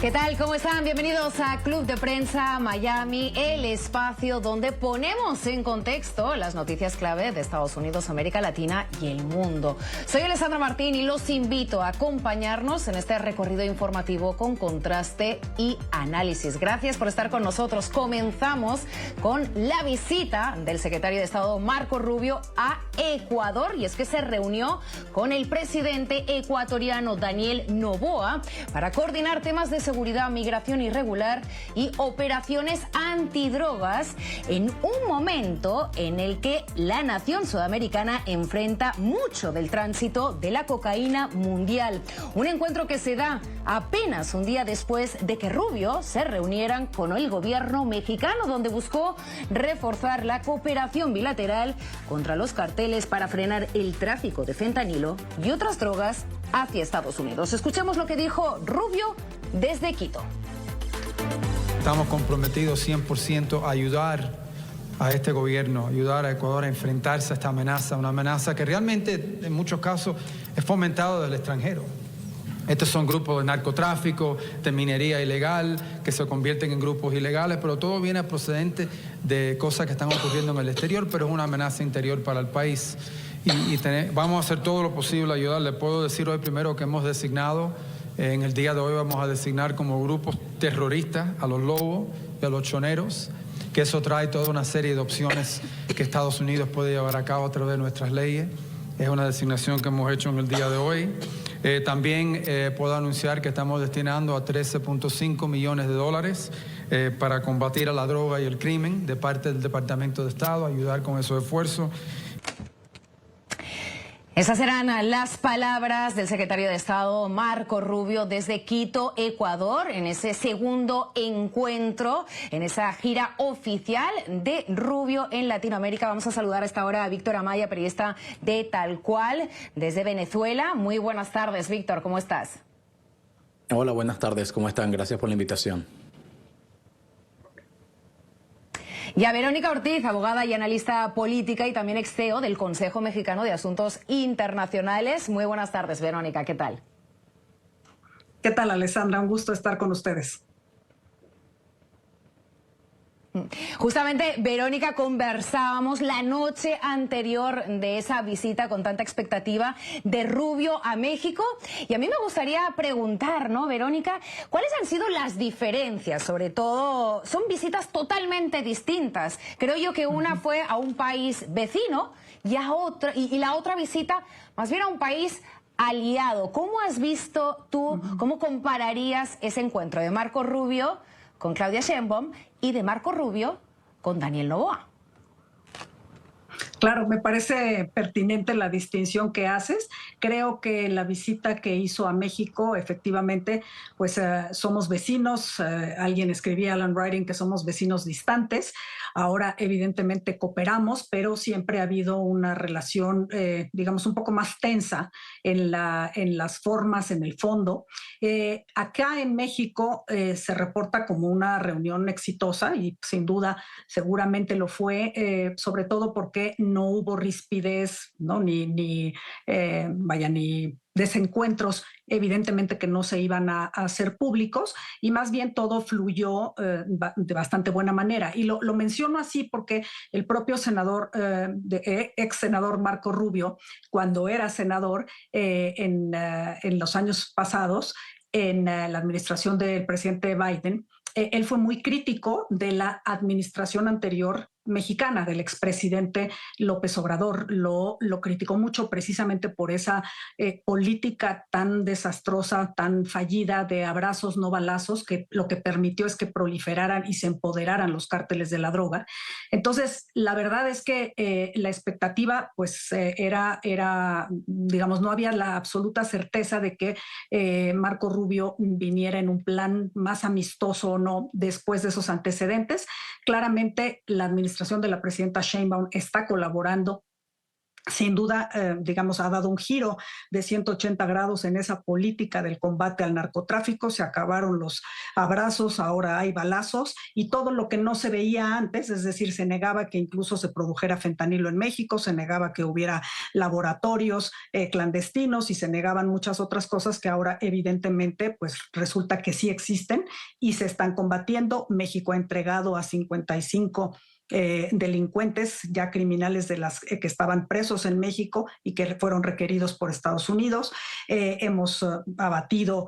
¿Qué tal? ¿Cómo están? Bienvenidos a Club de Prensa Miami, el espacio donde ponemos en contexto las noticias clave de Estados Unidos, América Latina y el mundo. Soy Alessandra Martín y los invito a acompañarnos en este recorrido informativo con contraste y análisis. Gracias por estar con nosotros. Comenzamos con la visita del secretario de Estado Marco Rubio a Ecuador, y es que se reunió con el presidente ecuatoriano Daniel Noboa para coordinar temas de seguridad, migración irregular y operaciones antidrogas en un momento en el que la nación sudamericana enfrenta mucho del tránsito de la cocaína mundial. Un encuentro que se da apenas un día después de que Rubio se reunieran con el gobierno mexicano, donde buscó reforzar la cooperación bilateral contra los carteles para frenar el tráfico de fentanilo y otras drogas hacia Estados Unidos. Escuchemos lo que dijo Rubio desde Quito. Estamos comprometidos 100% a ayudar a este gobierno, ayudar a Ecuador a enfrentarse a esta amenaza, una amenaza que realmente en muchos casos es fomentada del extranjero. Estos son grupos de narcotráfico, de minería ilegal, que se convierten en grupos ilegales, pero todo viene procedente de cosas que están ocurriendo en el exterior, pero es una amenaza interior para el país. Vamos a hacer todo lo posible a ayudar. Le puedo decir hoy primero que hemos designado, en el día de hoy vamos a designar como grupos terroristas a los lobos y a los choneros, que eso trae toda una serie de opciones que Estados Unidos puede llevar a cabo a través de nuestras leyes. Es una designación que hemos hecho en el día de hoy. También puedo anunciar que estamos destinando a $13.5 millones para combatir a la droga y el crimen de parte del Departamento de Estado, ayudar con esos esfuerzos. Esas eran las palabras del secretario de Estado Marco Rubio desde Quito, Ecuador, en ese segundo encuentro, en esa gira oficial de Rubio en Latinoamérica. Vamos a saludar a esta hora a Víctor Amaya, periodista de Tal Cual, desde Venezuela. Muy buenas tardes, Víctor, ¿cómo estás? Hola, buenas tardes, ¿cómo están? Gracias por la invitación. Y a Verónica Ortiz, abogada y analista política y también ex CEO del Consejo Mexicano de Asuntos Internacionales. Muy buenas tardes, Verónica, ¿qué tal? ¿Qué tal, Alessandra? Un gusto estar con ustedes. Justamente, Verónica, conversábamos la noche anterior de esa visita con tanta expectativa de Rubio a México, y a mí me gustaría preguntar, ¿no, Verónica? ¿Cuáles han sido las diferencias? Sobre todo, son visitas totalmente distintas. Creo yo que una fue a un país vecino y la otra visita más bien a un país aliado. ¿Cómo has visto tú, cómo compararías ese encuentro de Marco Rubio con Claudia Sheinbaum y de Marco Rubio con Daniel Noboa? Claro, me parece pertinente la distinción que haces. Creo que la visita que hizo a México, efectivamente, pues somos vecinos. Alguien escribía, Alan Writing, que somos vecinos distantes. Ahora, evidentemente, cooperamos, pero siempre ha habido una relación, digamos, un poco más tensa en las formas, en el fondo. Acá en México se reporta como una reunión exitosa, y sin duda, seguramente lo fue, sobre todo porque no hubo rispidez, ¿no? ni desencuentros, evidentemente, que no se iban a hacer públicos, y más bien todo fluyó de bastante buena manera. Y lo menciono así porque el propio senador, ex senador Marco Rubio, cuando era senador en los años pasados, en la administración del presidente Biden, él fue muy crítico de la administración anterior mexicana, del expresidente López Obrador. Lo criticó mucho precisamente por esa política tan desastrosa, tan fallida de abrazos no balazos, que lo que permitió es que proliferaran y se empoderaran los cárteles de la droga. Entonces, la verdad es que la expectativa pues era, digamos, no había la absoluta certeza de que Marco Rubio viniera en un plan más amistoso o no después de esos antecedentes. Claramente, la administración de la presidenta Sheinbaum está colaborando sin duda, digamos, ha dado un giro de 180 grados en esa política del combate al narcotráfico. Se acabaron los abrazos, ahora hay balazos y todo lo que no se veía antes, es decir, se negaba que incluso se produjera fentanilo en México, se negaba que hubiera laboratorios clandestinos y se negaban muchas otras cosas que ahora evidentemente pues resulta que sí existen y se están combatiendo. México ha entregado a 55 delincuentes ya criminales de las que estaban presos en México y que fueron requeridos por Estados Unidos. Hemos abatido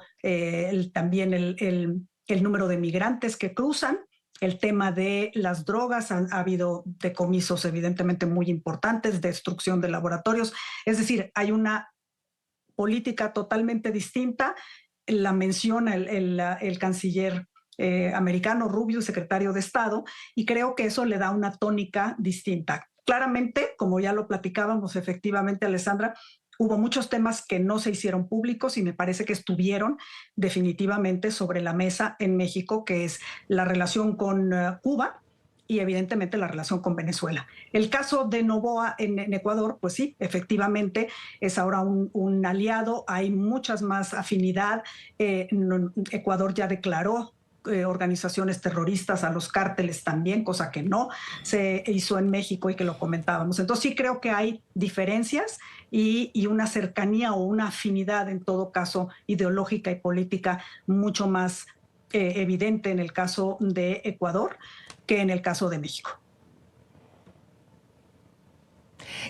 también el número de migrantes que cruzan. El tema de las drogas, ha habido decomisos evidentemente muy importantes, destrucción de laboratorios. Es decir, hay una política totalmente distinta. La menciona el canciller americano Rubio, secretario de Estado, y creo que eso le da una tónica distinta. Claramente, como ya lo platicábamos efectivamente, Alessandra, hubo muchos temas que no se hicieron públicos y me parece que estuvieron definitivamente sobre la mesa en México, que es la relación con Cuba y evidentemente la relación con Venezuela. El caso de Noboa en Ecuador, pues sí, efectivamente es ahora un aliado, hay muchas más afinidad. Ecuador ya declaró organizaciones terroristas a los cárteles también, cosa que no se hizo en México y que lo comentábamos. Entonces sí creo que hay diferencias y una cercanía o una afinidad en todo caso ideológica y política mucho más evidente en el caso de Ecuador que en el caso de México.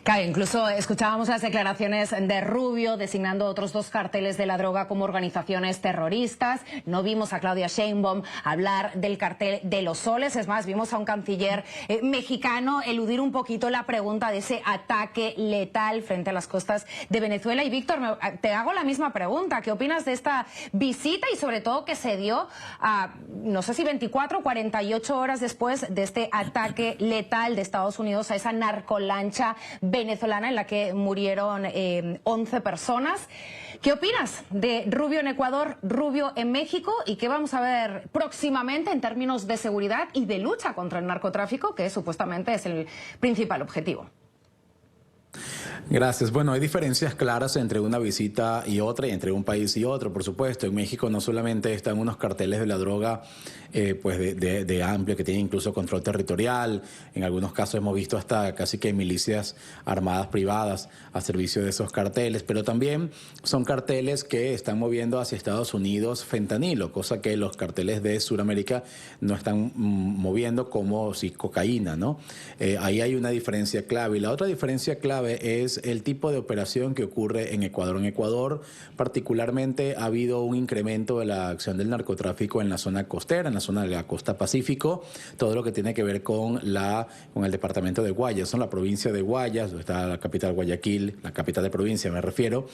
Claro, incluso escuchábamos las declaraciones de Rubio designando otros dos carteles de la droga como organizaciones terroristas. No vimos a Claudia Sheinbaum hablar del cartel de los soles. Es más, vimos a un canciller mexicano eludir un poquito la pregunta de ese ataque letal frente a las costas de Venezuela. Y Víctor, te hago la misma pregunta. ¿Qué opinas de esta visita y sobre todo que se dio a, no sé si 24 o 48 horas después de este ataque letal de Estados Unidos a esa narcolancha venezolana en la que murieron 11 personas? ¿Qué opinas de Rubio en Ecuador, Rubio en México y qué vamos a ver próximamente en términos de seguridad y de lucha contra el narcotráfico, que supuestamente es el principal objetivo? Gracias. Bueno, hay diferencias claras entre una visita y otra y entre un país y otro, por supuesto. En México no solamente están unos carteles de la droga pues de amplio, que tienen incluso control territorial. En algunos casos hemos visto hasta casi que milicias armadas privadas a servicio de esos carteles, pero también son carteles que están moviendo hacia Estados Unidos fentanilo, cosa que los carteles de Sudamérica no están moviendo como si cocaína, ¿no? Ahí hay una diferencia clave. Y la otra diferencia clave es el tipo de operación que ocurre en Ecuador. En Ecuador, particularmente, ha habido un incremento de la acción del narcotráfico en la zona costera, en la zona de la costa Pacífico, todo lo que tiene que ver con el departamento de Guayas, la provincia de Guayas, donde está la capital Guayaquil, la capital de provincia me refiero,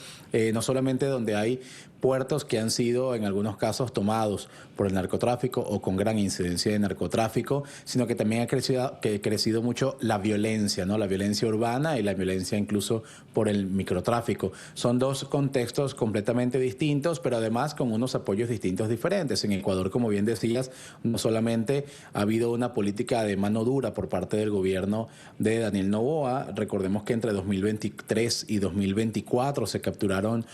no solamente donde hay puertos que han sido en algunos casos tomados por el narcotráfico o con gran incidencia de narcotráfico, sino que también ha crecido mucho la violencia, ¿no? La violencia urbana y la violencia incluso por el microtráfico. Son dos contextos completamente distintos, pero además con unos apoyos distintos diferentes. En Ecuador, como bien decías, no solamente ha habido una política de mano dura por parte del gobierno de Daniel Noboa. Recordemos que entre 2023 y 2024 se capturaron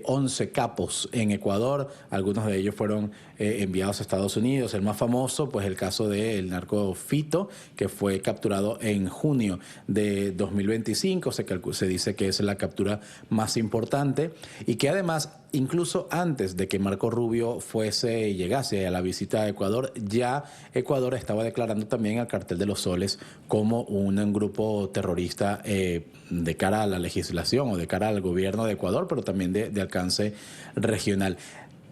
11 capos en Ecuador. Algunos de ellos fueron enviados a Estados Unidos. El más famoso, pues el caso del narco Fito, que fue capturado en junio de 2025. Se dice que es la captura más importante y que además, incluso antes de que Marco Rubio llegase a la visita a Ecuador, ya Ecuador estaba declarando también al Cartel de los Soles como un grupo terrorista de cara a la legislación o de cara al gobierno de Ecuador, pero también de alcance regional.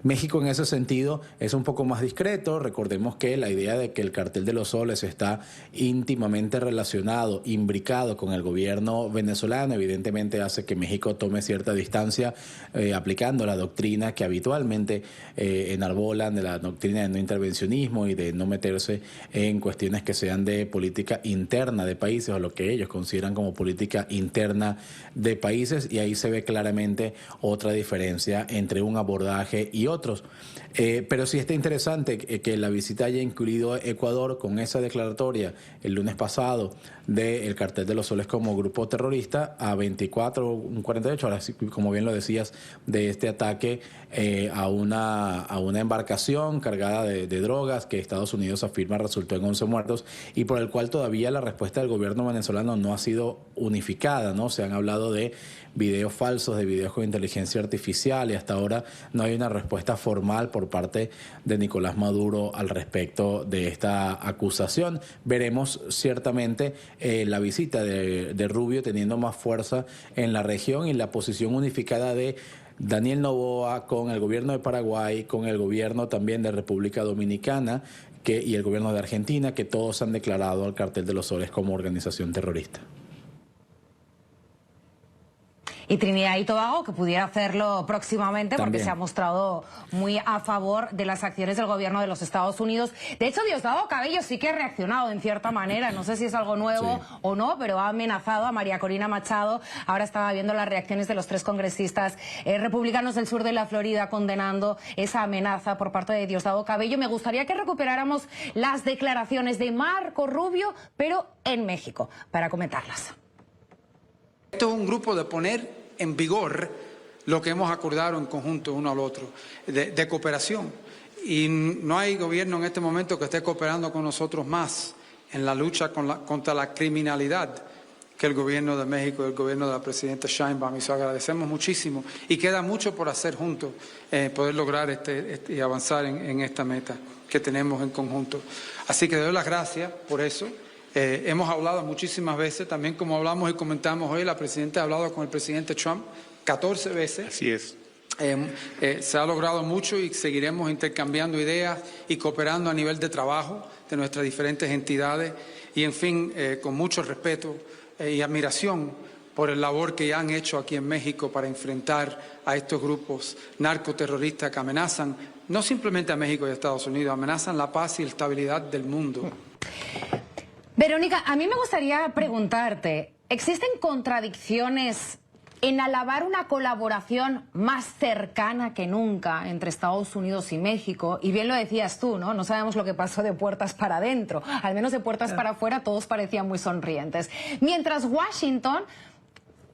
México en ese sentido es un poco más discreto. Recordemos que la idea de que el Cartel de los Soles está íntimamente relacionado, imbricado con el gobierno venezolano, evidentemente hace que México tome cierta distancia aplicando la doctrina que habitualmente enarbolan, de la doctrina de no intervencionismo y de no meterse en cuestiones que sean de política interna de países o lo que ellos consideran como política interna de países, y ahí se ve claramente otra diferencia entre un abordaje y otros. Pero sí está interesante que la visita haya incluido Ecuador con esa declaratoria el lunes pasado del Cartel de los Soles como grupo terrorista a 48 horas, como bien lo decías, de este ataque a una embarcación cargada de drogas que Estados Unidos afirma resultó en 11 muertos y por el cual todavía la respuesta del gobierno venezolano no ha sido unificada, ¿no? Se han hablado de videos falsos, de videos con inteligencia artificial y hasta ahora no hay una respuesta formal por parte de Nicolás Maduro al respecto de esta acusación. Veremos ciertamente la visita de Rubio teniendo más fuerza en la región y la posición unificada de Daniel Noboa con el gobierno de Paraguay, con el gobierno también de República Dominicana y el gobierno de Argentina, que todos han declarado al Cartel de los Soles como organización terrorista. Y Trinidad y Tobago, que pudiera hacerlo próximamente, porque se ha mostrado muy a favor de las acciones del gobierno de los Estados Unidos. De hecho, Diosdado Cabello sí que ha reaccionado en cierta manera, no sé si es algo nuevo o no, pero ha amenazado a María Corina Machado. Ahora estaba viendo las reacciones de los 3 congresistas republicanos del sur de la Florida condenando esa amenaza por parte de Diosdado Cabello. Me gustaría que recuperáramos las declaraciones de Marco Rubio, pero en México, para comentarlas. Esto es un grupo de poner en vigor lo que hemos acordado en conjunto uno al otro, de cooperación. Y no hay gobierno en este momento que esté cooperando con nosotros más en la lucha contra la criminalidad que el gobierno de México y el gobierno de la presidenta Sheinbaum. Y eso agradecemos muchísimo. Y queda mucho por hacer juntos, poder lograr y avanzar en esta meta que tenemos en conjunto. Así que doy las gracias por eso. Hemos hablado muchísimas veces, también como hablamos y comentamos hoy, la presidenta ha hablado con el presidente Trump 14 veces. Así es. Se ha logrado mucho y seguiremos intercambiando ideas y cooperando a nivel de trabajo de nuestras diferentes entidades y, en fin, con mucho respeto y admiración por el labor que ya han hecho aquí en México para enfrentar a estos grupos narcoterroristas que amenazan no simplemente a México y a Estados Unidos, amenazan la paz y la estabilidad del mundo. Verónica, a mí me gustaría preguntarte, ¿existen contradicciones en alabar una colaboración más cercana que nunca entre Estados Unidos y México? Y bien lo decías tú, ¿no? No sabemos lo que pasó de puertas para adentro. Al menos de puertas para afuera todos parecían muy sonrientes. Mientras Washington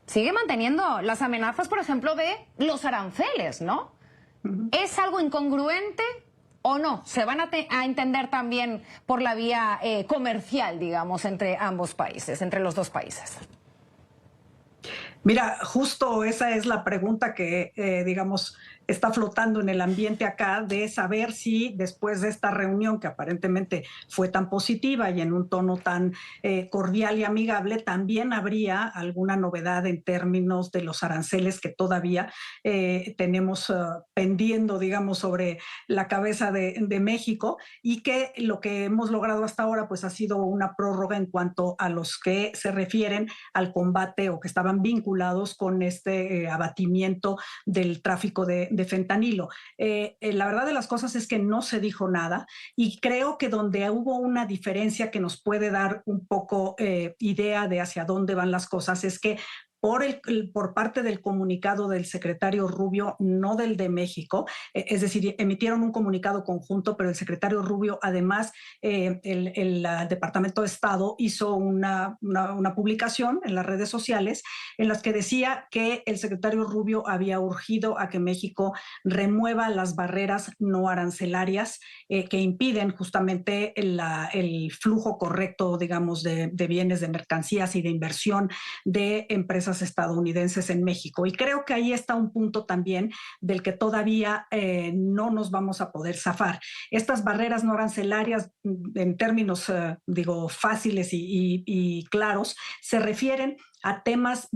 sigue manteniendo las amenazas, por ejemplo, de los aranceles, ¿no? ¿Es algo incongruente o no? ¿Se van a entender también por la vía comercial, digamos, entre ambos países, entre los dos países? Mira, justo esa es la pregunta que, digamos, está flotando en el ambiente acá, de saber si después de esta reunión, que aparentemente fue tan positiva y en un tono tan cordial y amigable, también habría alguna novedad en términos de los aranceles que todavía tenemos pendiendo, digamos, sobre la cabeza de México, y que lo que hemos logrado hasta ahora pues ha sido una prórroga en cuanto a los que se refieren al combate o que estaban vinculados con este abatimiento del tráfico de fentanilo. La verdad de las cosas es que no se dijo nada, y creo que donde hubo una diferencia que nos puede dar un poco idea de hacia dónde van las cosas es que por parte del comunicado del secretario Rubio, no del de México, es decir, emitieron un comunicado conjunto, pero el secretario Rubio, además, el Departamento de Estado hizo una publicación en las redes sociales en las que decía que el secretario Rubio había urgido a que México remueva las barreras no arancelarias que impiden justamente el flujo correcto, digamos, de bienes, de mercancías y de inversión de empresas estadounidenses en México. Y creo que ahí está un punto también del que todavía no nos vamos a poder zafar. Estas barreras no arancelarias, en términos, digo, fáciles y claros, se refieren a temas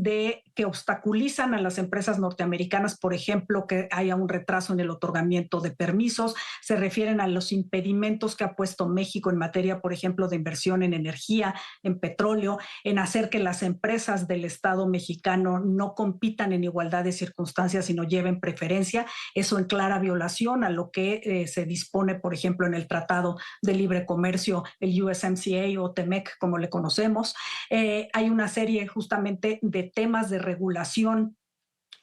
que obstaculizan a las empresas norteamericanas, por ejemplo, que haya un retraso en el otorgamiento de permisos, se refieren a los impedimentos que ha puesto México en materia, por ejemplo, de inversión en energía, en petróleo, en hacer que las empresas del Estado mexicano no compitan en igualdad de circunstancias, sino lleven preferencia, eso en clara violación a lo que se dispone, por ejemplo, en el Tratado de Libre Comercio, el USMCA o TEMEC, como le conocemos. Hay una serie justamente de temas de regulación,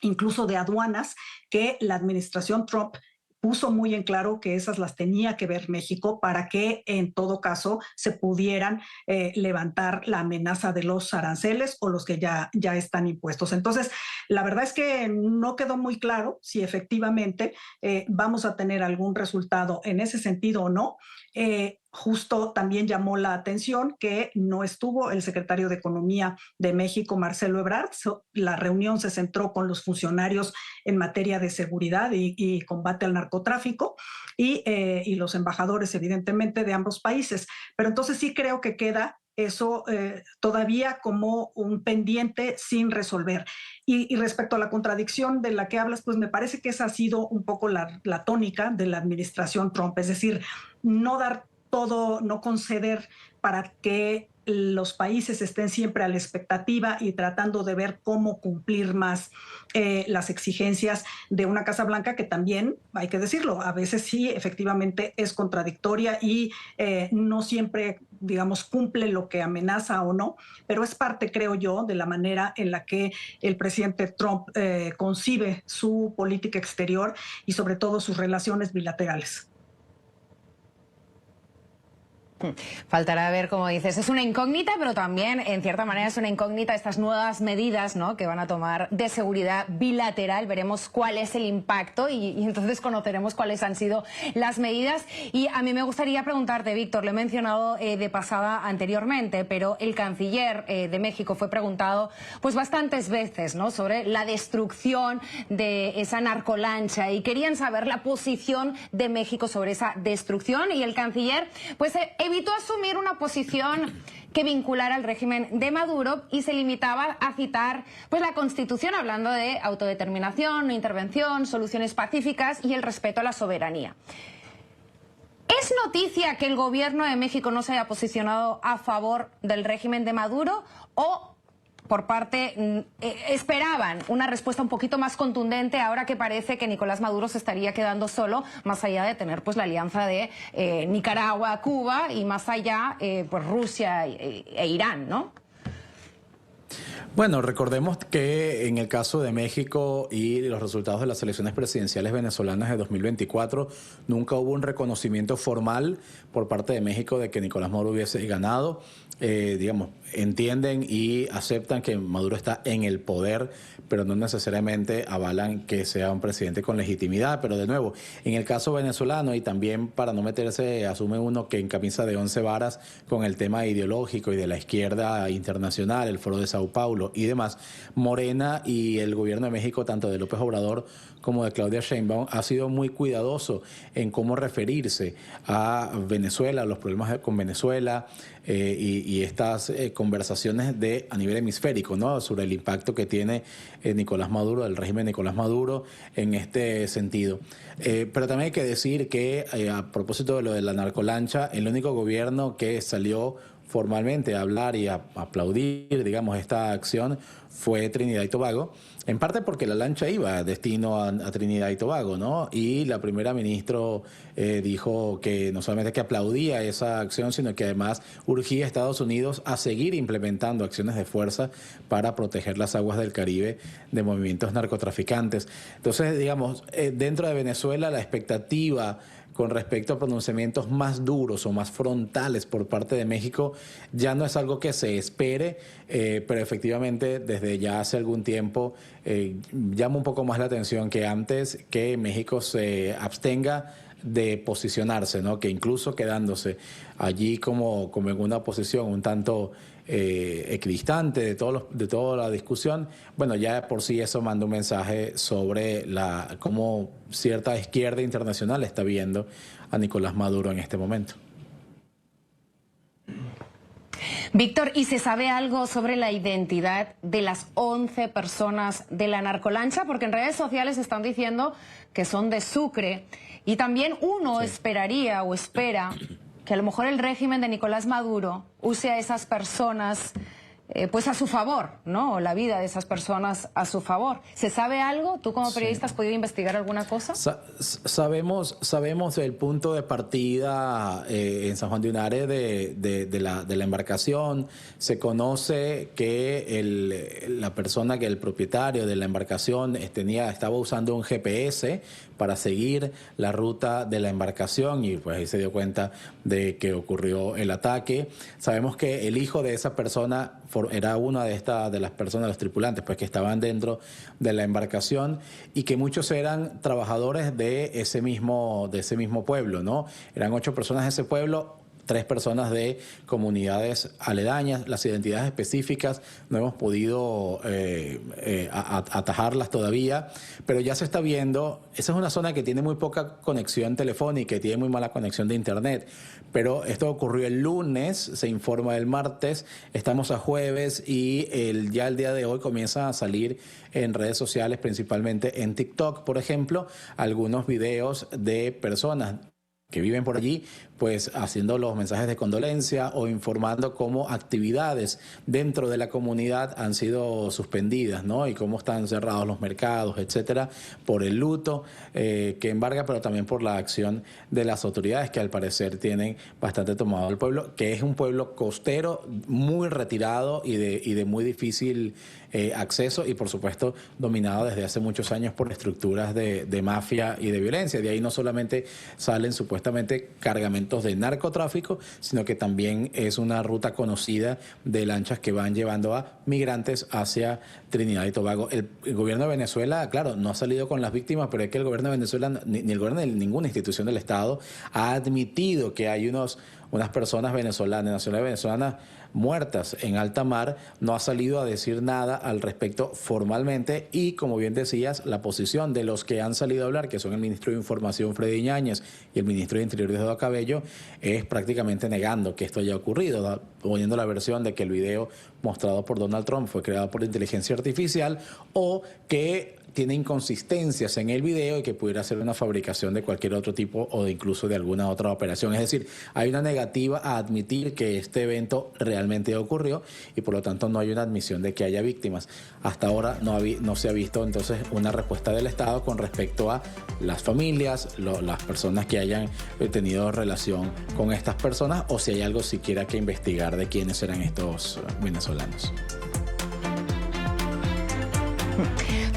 incluso de aduanas, que la administración Trump puso muy en claro que esas las tenía que ver México para que en todo caso se pudieran levantar la amenaza de los aranceles o los que ya están impuestos. Entonces, la verdad es que no quedó muy claro si efectivamente vamos a tener algún resultado en ese sentido o no. Justo también llamó la atención que no estuvo el secretario de Economía de México, Marcelo Ebrard. La reunión se centró con los funcionarios en materia de seguridad y combate al narcotráfico y los embajadores, evidentemente, de ambos países. Pero entonces sí creo que queda eso todavía como un pendiente sin resolver. Y respecto a la contradicción de la que hablas, pues me parece que esa ha sido un poco la tónica de la administración Trump, es decir, no dar todo, no conceder para que los países estén siempre a la expectativa y tratando de ver cómo cumplir más las exigencias de una Casa Blanca que también, hay que decirlo, a veces sí, efectivamente es contradictoria y no siempre, digamos, cumple lo que amenaza o no, pero es parte, creo yo, de la manera en la que el presidente Trump concibe su política exterior y sobre todo sus relaciones bilaterales. Faltará ver, como dices, es una incógnita, pero también, en cierta manera, es una incógnita estas nuevas medidas, ¿no?, que van a tomar de seguridad bilateral. Veremos cuál es el impacto y entonces conoceremos cuáles han sido las medidas. Y a mí me gustaría preguntarte, Víctor, lo he mencionado de pasada anteriormente, pero el canciller de México fue preguntado pues bastantes veces, ¿no?, sobre la destrucción de esa narcolancha y querían saber la posición de México sobre esa destrucción y el canciller pues evitó asumir una posición que vinculara al régimen de Maduro y se limitaba a citar pues la Constitución, hablando de autodeterminación, no intervención, soluciones pacíficas y el respeto a la soberanía. ¿Es noticia que el gobierno de México no se haya posicionado a favor del régimen de Maduro o por parte esperaban una respuesta un poquito más contundente ahora que parece que Nicolás Maduro se estaría quedando solo, más allá de tener pues la alianza de Nicaragua, Cuba y más allá pues Rusia e Irán, ¿no? Bueno, recordemos que en el caso de México y los resultados de las elecciones presidenciales venezolanas de 2024, nunca hubo un reconocimiento formal por parte de México de que Nicolás Maduro hubiese ganado. Digamos, entienden y aceptan que Maduro está en el poder, pero no necesariamente avalan que sea un presidente con legitimidad. Pero de nuevo, en el caso venezolano, y también para no meterse, asume uno que en camisa de 11 varas con el tema ideológico y de la izquierda internacional, el Foro de Sao Paulo y demás, Morena y el gobierno de México, tanto de López Obrador como de Claudia Sheinbaum, ha sido muy cuidadoso en cómo referirse a Venezuela, a los problemas con Venezuela y estas conversaciones a nivel hemisférico, ¿no?, sobre el impacto que tiene Nicolás Maduro, el régimen de Nicolás Maduro en este sentido. Pero también hay que decir que a propósito de lo de la narcolancha, el único gobierno que salió formalmente a hablar y a aplaudir, digamos, esta acción fue Trinidad y Tobago, en parte porque la lancha iba destino a Trinidad y Tobago, ¿no? Y la primera ministra dijo que no solamente que aplaudía esa acción, sino que además urgía a Estados Unidos a seguir implementando acciones de fuerza para proteger las aguas del Caribe de movimientos narcotraficantes. Entonces, digamos, dentro de Venezuela la expectativa con respecto a pronunciamientos más duros o más frontales por parte de México ya no es algo que se espere, pero efectivamente desde ya hace algún tiempo llama un poco más la atención que antes que México se abstenga de posicionarse, ¿no?, que incluso quedándose allí como en una posición un tanto equidistante de toda la discusión, bueno, ya por sí eso manda un mensaje sobre cómo cierta izquierda internacional está viendo a Nicolás Maduro en este momento. Víctor, ¿y se sabe algo sobre la identidad de las 11 personas de la narcolancha? Porque en redes sociales están diciendo que son de Sucre y también uno esperaría o espera que a lo mejor el régimen de Nicolás Maduro use a esas personas pues a su favor, ¿no? O la vida de esas personas a su favor. ¿Se sabe algo? ¿Tú como periodista has podido investigar alguna cosa? Sabemos el punto de partida en San Juan de Unare de la embarcación. Se conoce que la persona, que el propietario de la embarcación estaba usando un GPS para seguir la ruta de la embarcación y pues ahí se dio cuenta de que ocurrió el ataque. Sabemos que el hijo de esa persona era una de las personas, los tripulantes, pues que estaban dentro de la embarcación y que muchos eran trabajadores de ese mismo pueblo, ¿no? Eran 8 personas de ese pueblo, 3 personas de comunidades aledañas. Las identidades específicas no hemos podido atajarlas todavía, pero ya se está viendo. Esa es una zona que tiene muy poca conexión telefónica y tiene muy mala conexión de internet, pero esto ocurrió el lunes, se informa el martes, estamos a jueves y ya el día de hoy comienzan a salir en redes sociales, principalmente en TikTok, por ejemplo, algunos videos de personas que viven por allí, pues haciendo los mensajes de condolencia o informando cómo actividades dentro de la comunidad han sido suspendidas, ¿no? Y cómo están cerrados los mercados, etcétera, por el luto que embarga, pero también por la acción de las autoridades que al parecer tienen bastante tomado el pueblo, que es un pueblo costero muy retirado y de muy difícil acceso y por supuesto dominado desde hace muchos años por estructuras de mafia y de violencia. De ahí no solamente salen supuestamente cargamentos de narcotráfico, sino que también es una ruta conocida de lanchas que van llevando a migrantes hacia Trinidad y Tobago. El gobierno de Venezuela, claro, no ha salido con las víctimas, pero es que el gobierno de Venezuela, ni el gobierno de ninguna institución del Estado ha admitido que hay unas personas venezolanas, nacionales venezolanas muertas en alta mar, no ha salido a decir nada al respecto formalmente y, como bien decías, la posición de los que han salido a hablar, que son el ministro de Información Freddy Ñáñez y el ministro de Interior Diosdado Cabello, es prácticamente negando que esto haya ocurrido, poniendo la versión de que el video mostrado por Donald Trump fue creado por inteligencia artificial o que tiene inconsistencias en el video y que pudiera ser una fabricación de cualquier otro tipo o incluso de alguna otra operación. Es decir, hay una negativa a admitir que este evento realmente ocurrió y por lo tanto no hay una admisión de que haya víctimas. Hasta ahora no se ha visto entonces una respuesta del Estado con respecto a las familias, las personas que hayan tenido relación con estas personas o si hay algo siquiera que investigar de quiénes eran estos venezolanos.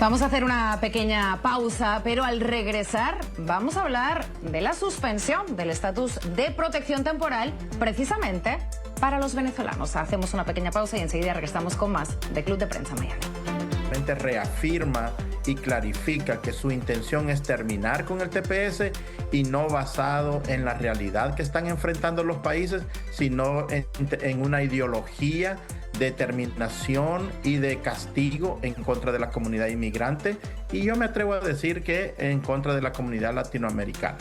Vamos a hacer una pequeña pausa, pero al regresar vamos a hablar de la suspensión del estatus de protección temporal precisamente para los venezolanos. Hacemos una pequeña pausa y enseguida regresamos con más de Club de Prensa Miami. Reafirma y clarifica que su intención es terminar con el TPS y no basado en la realidad que están enfrentando los países, sino en una ideología de determinación y de castigo en contra de la comunidad inmigrante y yo me atrevo a decir que en contra de la comunidad latinoamericana.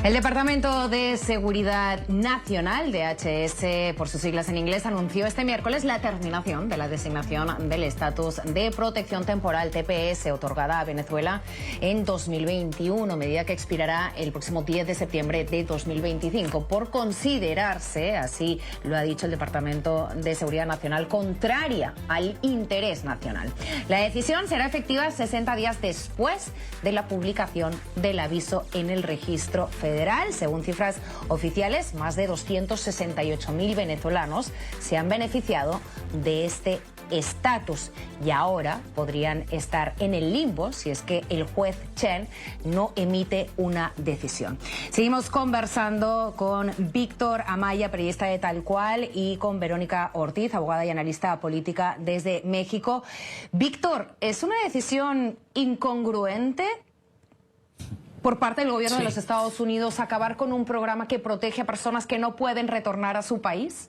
El Departamento de Seguridad Nacional, DHS por sus siglas en inglés, anunció este miércoles la terminación de la designación del estatus de protección temporal TPS otorgada a Venezuela en 2021, medida que expirará el próximo 10 de septiembre de 2025 por considerarse, así lo ha dicho el Departamento de Seguridad Nacional, contraria al interés nacional. La decisión será efectiva 60 días después de la publicación del aviso en el registro federal. Según cifras oficiales, más de 268.000 venezolanos se han beneficiado de este estatus y ahora podrían estar en el limbo si es que el juez Chen no emite una decisión. Seguimos conversando con Víctor Amaya, periodista de Tal Cual, y con Verónica Ortiz, abogada y analista política desde México. Víctor, ¿es una decisión incongruente por parte del gobierno de los Estados Unidos acabar con un programa que protege a personas que no pueden retornar a su país?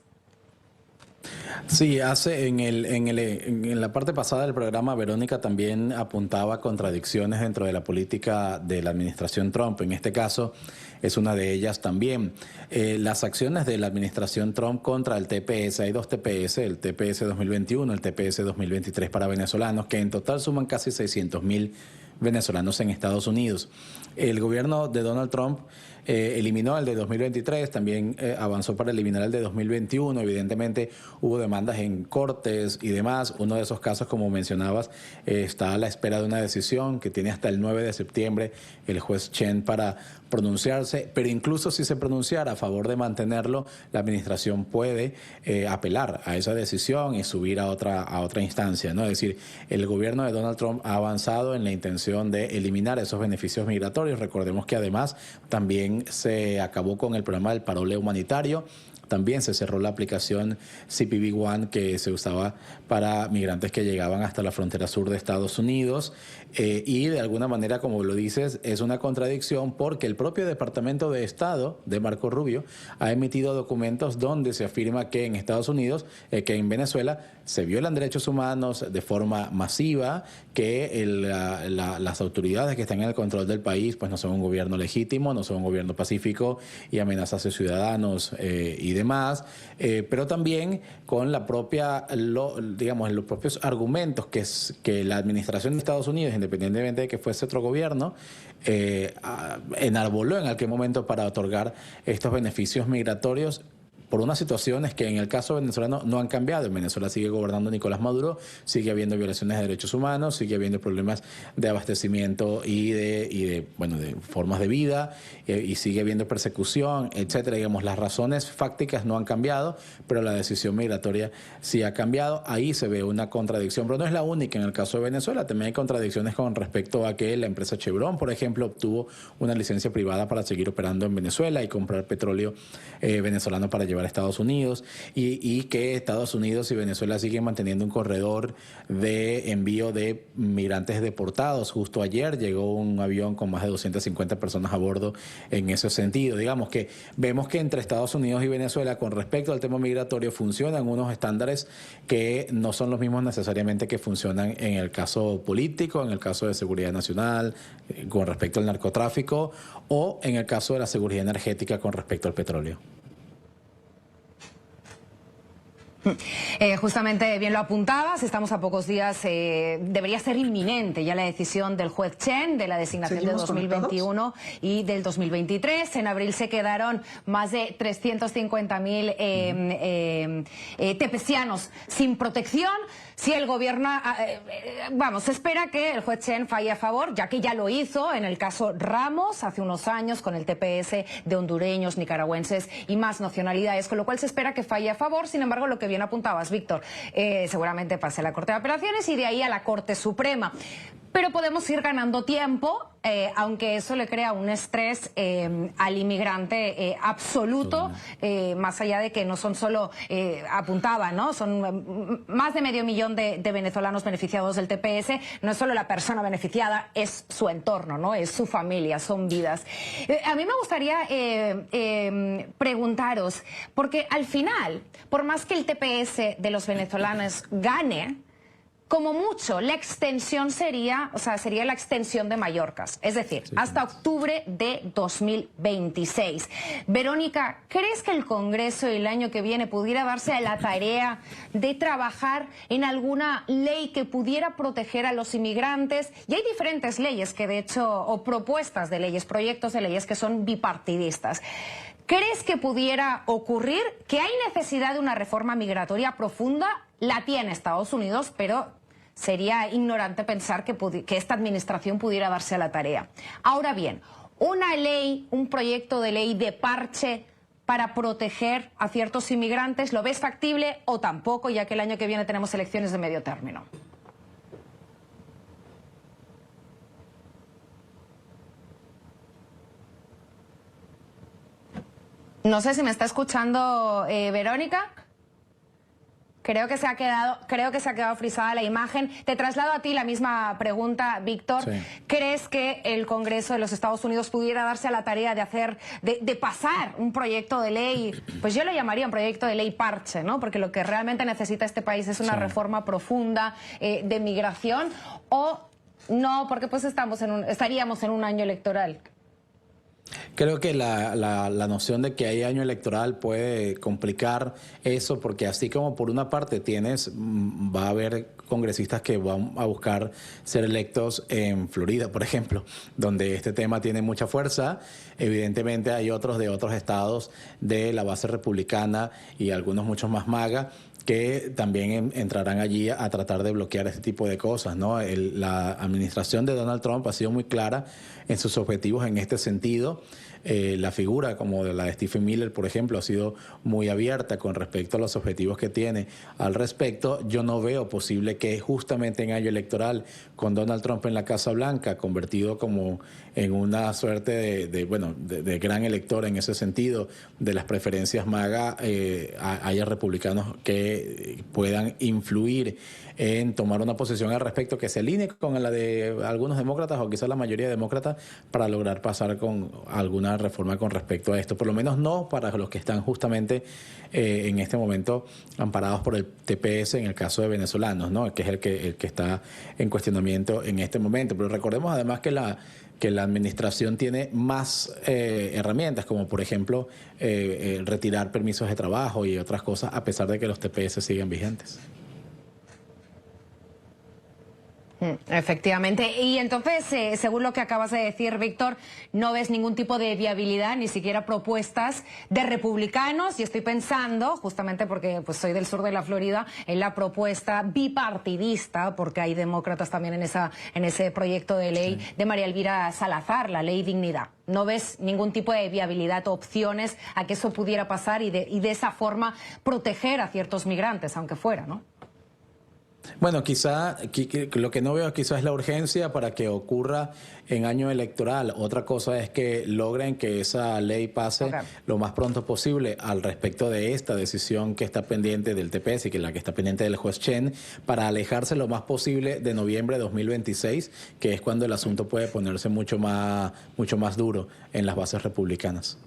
Sí, en la parte pasada del programa Verónica también apuntaba a contradicciones dentro de la política de la administración Trump. En este caso es una de ellas también. Las acciones de la administración Trump contra el TPS, hay 2 TPS, el TPS 2021, el TPS 2023 para venezolanos, que en total suman casi 600.000 venezolanos en Estados Unidos. El gobierno de Donald Trump eliminó el de 2023, también avanzó para eliminar el de 2021. Evidentemente hubo demandas en cortes y demás. Uno de esos casos, como mencionabas, está a la espera de una decisión que tiene hasta el 9 de septiembre el juez Chen para pronunciarse, pero incluso si se pronunciara a favor de mantenerlo, la administración puede apelar a esa decisión y subir a otra instancia, ¿no? Es decir, el gobierno de Donald Trump ha avanzado en la intención de eliminar esos beneficios migratorios. Recordemos que además también se acabó con el programa del parole humanitario. También se cerró la aplicación CPV One que se usaba para migrantes que llegaban hasta la frontera sur de Estados Unidos. Y de alguna manera, como lo dices, es una contradicción porque el propio Departamento de Estado de Marco Rubio ha emitido documentos donde se afirma que en Estados Unidos, que en Venezuela se violan derechos humanos de forma masiva, que las autoridades que están en el control del país pues no son un gobierno legítimo, no son un gobierno pacífico y amenazas a sus ciudadanos y demás, pero también con la propia, los propios argumentos que la administración de Estados Unidos, independientemente de que fuese otro gobierno, enarboló en aquel momento para otorgar estos beneficios migratorios por unas situaciones que en el caso venezolano no han cambiado. En Venezuela sigue gobernando Nicolás Maduro, sigue habiendo violaciones de derechos humanos, sigue habiendo problemas de abastecimiento y de formas de vida, y sigue habiendo persecución, etcétera. Digamos, las razones fácticas no han cambiado, pero la decisión migratoria sí ha cambiado. Ahí se ve una contradicción, pero no es la única. En el caso de Venezuela también hay contradicciones con respecto a que la empresa Chevron, por ejemplo, obtuvo una licencia privada para seguir operando en Venezuela y comprar petróleo venezolano para llevar a Estados Unidos, y que Estados Unidos y Venezuela siguen manteniendo un corredor de envío de migrantes deportados. Justo ayer llegó un avión con más de 250 personas a bordo en ese sentido. Digamos que vemos que entre Estados Unidos y Venezuela, con respecto al tema migratorio, funcionan unos estándares que no son los mismos necesariamente que funcionan en el caso político, en el caso de seguridad nacional, con respecto al narcotráfico, o en el caso de la seguridad energética con respecto al petróleo. Justamente bien lo apuntabas, estamos a pocos días, debería ser inminente ya la decisión del juez Chen de la designación de 2021 y del 2023. En abril se quedaron más de 350.000 tepecianos sin protección. Si el gobierno, se espera que el juez Chen falle a favor, ya que ya lo hizo en el caso Ramos hace unos años con el TPS de hondureños, nicaragüenses y más nacionalidades, con lo cual se espera que falle a favor. Sin embargo, lo que bien apuntabas, Víctor, seguramente pase a la Corte de Apelaciones y de ahí a la Corte Suprema. Pero podemos ir ganando tiempo, aunque eso le crea un estrés al inmigrante absoluto, más allá de que no son solo, apuntaba, ¿no? Son más de 500.000 de venezolanos beneficiados del TPS. No es solo la persona beneficiada, es su entorno, ¿no? Es su familia, son vidas. A mí me gustaría preguntaros, porque al final, por más que el TPS de los venezolanos gane, como mucho, la extensión sería la extensión de Mallorca, es decir, hasta octubre de 2026. Verónica, ¿crees que el Congreso el año que viene pudiera darse a la tarea de trabajar en alguna ley que pudiera proteger a los inmigrantes? Y hay diferentes leyes que de hecho, o propuestas de leyes, proyectos de leyes que son bipartidistas. ¿Crees que pudiera ocurrir que hay necesidad de una reforma migratoria profunda? La tiene Estados Unidos, pero sería ignorante pensar que esta administración pudiera darse a la tarea. Ahora bien, una ley, un proyecto de ley de parche para proteger a ciertos inmigrantes, ¿lo ves factible o tampoco, ya que el año que viene tenemos elecciones de medio término? No sé si me está escuchando Verónica. Creo que se ha quedado frisada la imagen. Te traslado a ti la misma pregunta, Víctor. Sí. ¿Crees que el Congreso de los Estados Unidos pudiera darse a la tarea de pasar un proyecto de ley? Pues yo lo llamaría un proyecto de ley parche, ¿no? Porque lo que realmente necesita este país es una reforma profunda de migración, o no, porque pues estaríamos en un año electoral. Creo que la noción de que hay año electoral puede complicar eso, porque así como por una parte va a haber congresistas que van a buscar ser electos en Florida, por ejemplo, donde este tema tiene mucha fuerza. Evidentemente hay otros de otros estados de la base republicana y algunos muchos más MAGA que también entrarán allí a tratar de bloquear este tipo de cosas, ¿no? La administración de Donald Trump ha sido muy clara en sus objetivos en este sentido. La figura como de la de Stephen Miller, por ejemplo, ha sido muy abierta con respecto a los objetivos que tiene al respecto. Yo no veo posible que justamente en año electoral, con Donald Trump en la Casa Blanca, convertido como en una suerte de gran elector en ese sentido, de las preferencias MAGA, haya republicanos que puedan influir en tomar una posición al respecto que se alinee con la de algunos demócratas o quizás la mayoría de demócratas para lograr pasar con alguna reforma con respecto a esto, por lo menos no para los que están justamente en este momento amparados por el TPS en el caso de venezolanos, ¿no? Que es el que está en cuestionamiento en este momento. Pero recordemos además que la administración tiene más herramientas, como por ejemplo retirar permisos de trabajo y otras cosas, a pesar de que los TPS siguen vigentes. Efectivamente. Y entonces, según lo que acabas de decir, Víctor, no ves ningún tipo de viabilidad, ni siquiera propuestas de republicanos. Y estoy pensando, justamente porque pues soy del sur de la Florida, en la propuesta bipartidista, porque hay demócratas también en ese proyecto de ley de María Elvira Salazar, la ley Dignidad. ¿No ves ningún tipo de viabilidad o opciones a que eso pudiera pasar y de esa forma proteger a ciertos migrantes, aunque fuera, ¿no? Bueno, quizá lo que no veo quizás es la urgencia para que ocurra en año electoral. Otra cosa es que logren que esa ley pase lo más pronto posible al respecto de esta decisión que está pendiente del TPS y que la que está pendiente del juez Chen, para alejarse lo más posible de noviembre de 2026, que es cuando el asunto puede ponerse mucho más duro en las bases republicanas.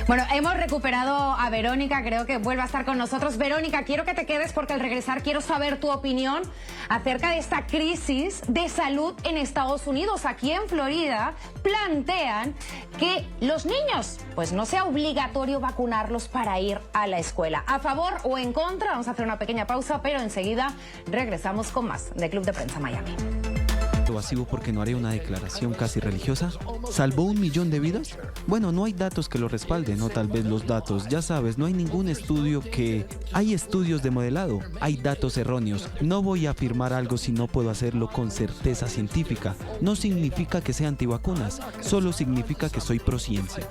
Bueno, hemos recuperado a Verónica, creo que vuelve a estar con nosotros. Verónica, quiero que te quedes porque al regresar quiero saber tu opinión acerca de esta crisis de salud en Estados Unidos. Aquí en Florida plantean que los niños, pues no sea obligatorio vacunarlos para ir a la escuela. ¿A favor o en contra? Vamos a hacer una pequeña pausa, pero enseguida regresamos con más de Club de Prensa Miami. Evasivo porque no haré una declaración casi religiosa. ¿Salvó 1 millón de vidas? Bueno, no hay datos que lo respalden, o tal vez los datos, ya sabes, no hay ningún estudio que... Hay estudios de modelado, hay datos erróneos. No voy a afirmar algo si no puedo hacerlo con certeza científica. No significa que sea antivacunas, solo significa que soy pro ciencia.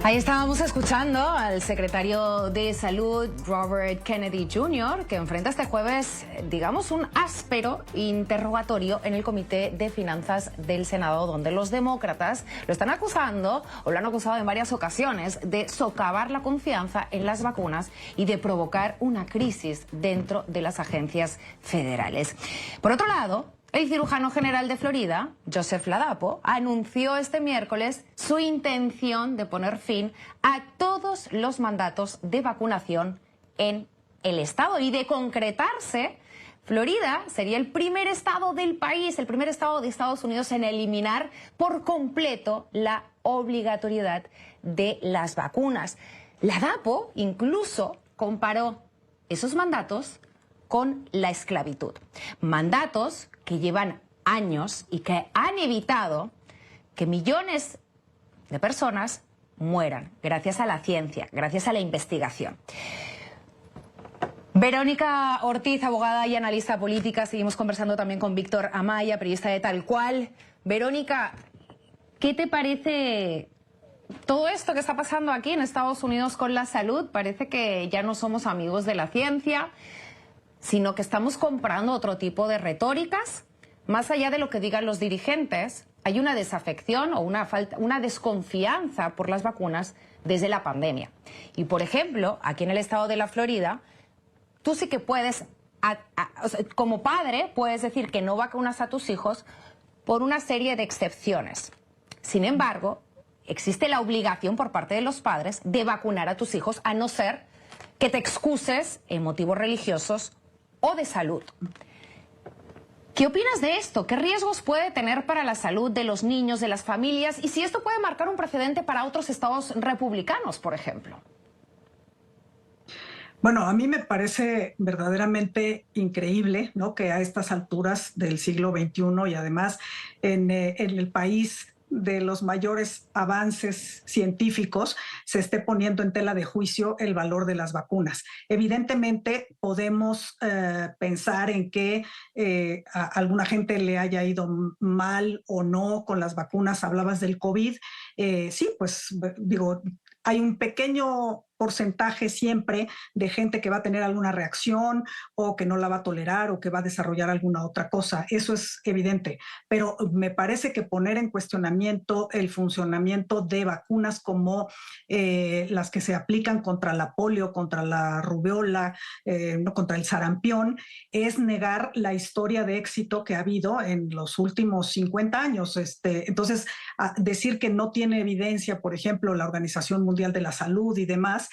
Ahí estábamos escuchando al secretario de Salud, Robert Kennedy Jr., que enfrenta este jueves, digamos, un áspero interrogatorio en el Comité de Finanzas del Senado, donde los demócratas lo están acusando, o lo han acusado en varias ocasiones, de socavar la confianza en las vacunas y de provocar una crisis dentro de las agencias federales. Por otro lado, el cirujano general de Florida, Joseph Ladapo, anunció este miércoles su intención de poner fin a todos los mandatos de vacunación en el estado. Y de concretarse, Florida sería el primer estado del país, el primer estado de Estados Unidos en eliminar por completo la obligatoriedad de las vacunas. Ladapo incluso comparó esos mandatos con la esclavitud. Mandatos que llevan años y que han evitado que millones de personas mueran gracias a la ciencia, gracias a la investigación. Verónica Ortiz, abogada y analista política. Seguimos conversando también con Víctor Amaya, periodista de Tal Cual. Verónica, ¿qué te parece todo esto que está pasando aquí en Estados Unidos con la salud? Parece que ya no somos amigos de la ciencia, sino que estamos comprando otro tipo de retóricas. Más allá de lo que digan los dirigentes, hay una desafección o una desconfianza por las vacunas desde la pandemia. Y, por ejemplo, aquí en el estado de la Florida, tú sí que puedes, o sea, como padre, puedes decir que no vacunas a tus hijos por una serie de excepciones. Sin embargo, existe la obligación por parte de los padres de vacunar a tus hijos, a no ser que te excuses en motivos religiosos o de salud. ¿Qué opinas de esto? ¿Qué riesgos puede tener para la salud de los niños, de las familias? Y si esto puede marcar un precedente para otros estados republicanos, por ejemplo. Bueno, a mí me parece verdaderamente increíble, ¿no?, que a estas alturas del siglo XXI y además en el país de los mayores avances científicos se esté poniendo en tela de juicio el valor de las vacunas. Evidentemente podemos pensar en que a alguna gente le haya ido mal o no con las vacunas. Hablabas del COVID. Sí, pues digo, hay un pequeño porcentaje siempre de gente que va a tener alguna reacción o que no la va a tolerar o que va a desarrollar alguna otra cosa. Eso es evidente. Pero me parece que poner en cuestionamiento el funcionamiento de vacunas como las que se aplican contra la polio, contra la rubiola, no, contra el sarampión, es negar la historia de éxito que ha habido en los últimos 50 años. Entonces, decir que no tiene evidencia, por ejemplo, la Organización Mundial de la Salud y demás,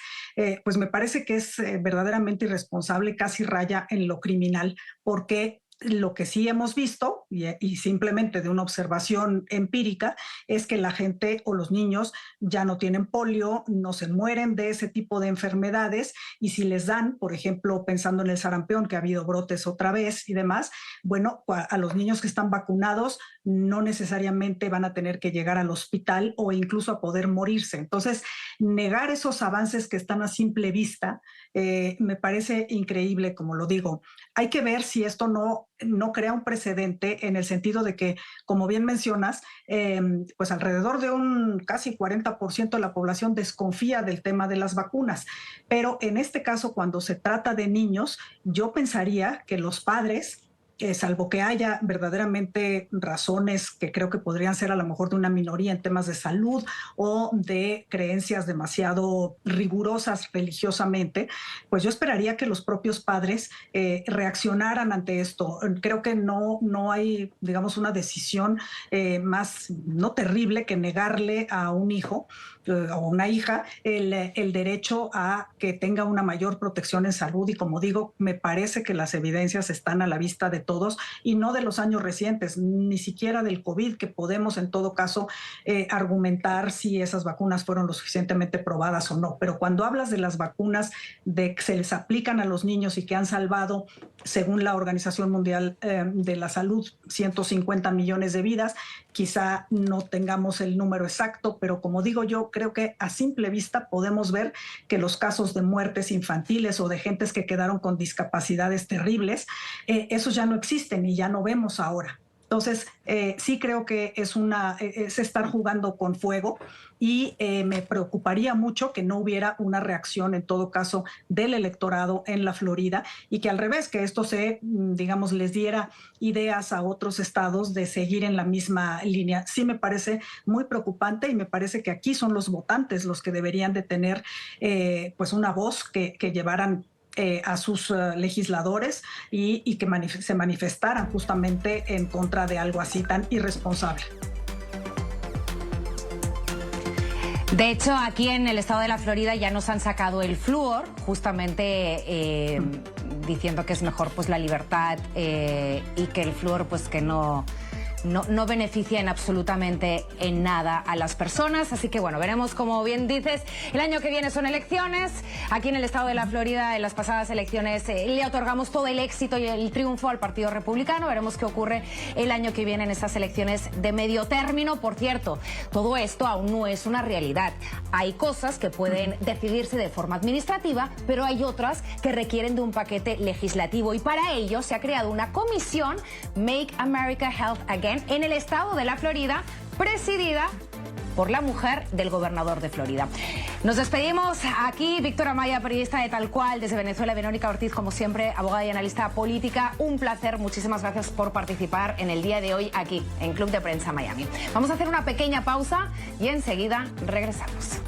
pues me parece que es verdaderamente irresponsable, casi raya en lo criminal, porque lo que sí hemos visto, y simplemente de una observación empírica, es que la gente o los niños ya no tienen polio, no se mueren de ese tipo de enfermedades, y si les dan, por ejemplo, pensando en el sarampión, que ha habido brotes otra vez y demás, bueno, a los niños que están vacunados no necesariamente van a tener que llegar al hospital o incluso a poder morirse. Entonces, negar esos avances que están a simple vista me parece increíble, como lo digo. Hay que ver si esto no crea un precedente en el sentido de que, como bien mencionas, pues alrededor de un casi 40% de la población desconfía del tema de las vacunas. Pero en este caso, cuando se trata de niños, yo pensaría que los padres, salvo que haya verdaderamente razones que creo que podrían ser a lo mejor de una minoría en temas de salud o de creencias demasiado rigurosas religiosamente, pues yo esperaría que los propios padres reaccionaran ante esto. Creo que no hay, digamos, una decisión más no terrible que negarle a un hijo o una hija el derecho a que tenga una mayor protección en salud. Y como digo, me parece que las evidencias están a la vista de todos y no de los años recientes, ni siquiera del COVID, que podemos en todo caso argumentar si esas vacunas fueron lo suficientemente probadas o no. Pero cuando hablas de las vacunas de que se les aplican a los niños y que han salvado, según la Organización Mundial de la Salud, 150 millones de vidas, quizá no tengamos el número exacto, pero como digo yo, creo que a simple vista podemos ver que los casos de muertes infantiles o de gentes que quedaron con discapacidades terribles, esos ya no existen y ya no vemos ahora. Entonces, sí creo que es estar jugando con fuego y me preocuparía mucho que no hubiera una reacción, en todo caso, del electorado en la Florida y que al revés, que esto digamos, les diera ideas a otros estados de seguir en la misma línea. Sí me parece muy preocupante y me parece que aquí son los votantes los que deberían de tener pues una voz que llevaran a sus legisladores y que se manifestaran justamente en contra de algo así tan irresponsable. De hecho, aquí en el estado de la Florida ya nos han sacado el flúor, justamente diciendo que es mejor pues la libertad y que el flúor pues que no beneficia en absolutamente en nada a las personas. Así que bueno, veremos, como bien dices, el año que viene son elecciones. Aquí en el estado de la Florida, en las pasadas elecciones, le otorgamos todo el éxito y el triunfo al Partido Republicano. Veremos qué ocurre el año que viene en estas elecciones de medio término. Por cierto, todo esto aún no es una realidad. Hay cosas que pueden decidirse de forma administrativa, pero hay otras que requieren de un paquete legislativo y para ello se ha creado una comisión, Make America Health Again, en el estado de la Florida, presidida por la mujer del gobernador de Florida. Nos despedimos aquí. Víctor Amaya, periodista de Tal Cual, desde Venezuela. Verónica Ortiz, como siempre, abogada y analista política. Un placer. Muchísimas gracias por participar en el día de hoy aquí en Club de Prensa Miami. Vamos a hacer una pequeña pausa y enseguida regresamos.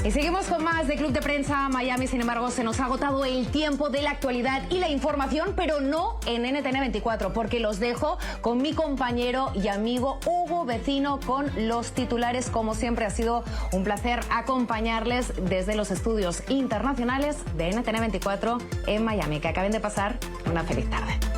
Y seguimos con más de Club de Prensa Miami. Sin embargo, se nos ha agotado el tiempo de la actualidad y la información, pero no en NTN 24, porque los dejo con mi compañero y amigo Hugo Vecino con los titulares. Como siempre, ha sido un placer acompañarles desde los estudios internacionales de NTN 24 en Miami. Que acaben de pasar una feliz tarde.